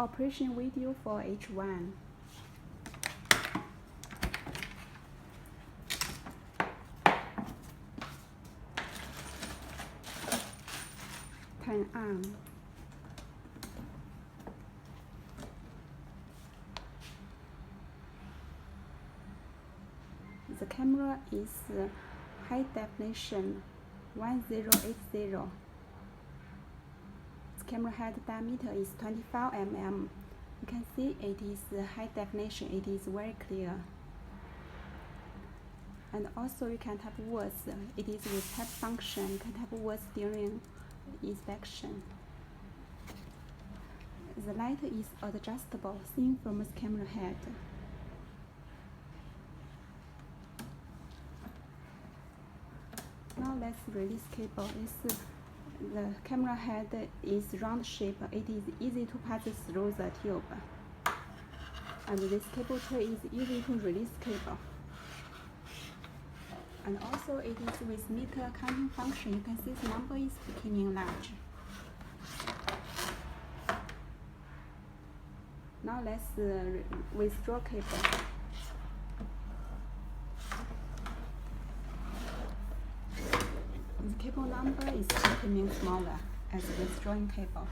Operation video for H1. Turn on. The camera is high definition 1080. The camera head diameter is 25 mm. You can see it is high definition, it is very clear. And also you can type words. It is with type function. You can type words during inspection. The light is adjustable, seen from the camera head. Now let's release cable. The camera head is round shape. It is easy to pass through the tube. And this cable tray is easy to release cable. And also it is with meter counting function. You can see the number is becoming large. Now let's withdraw cable. The cable number is becoming smaller as withdrawing cable.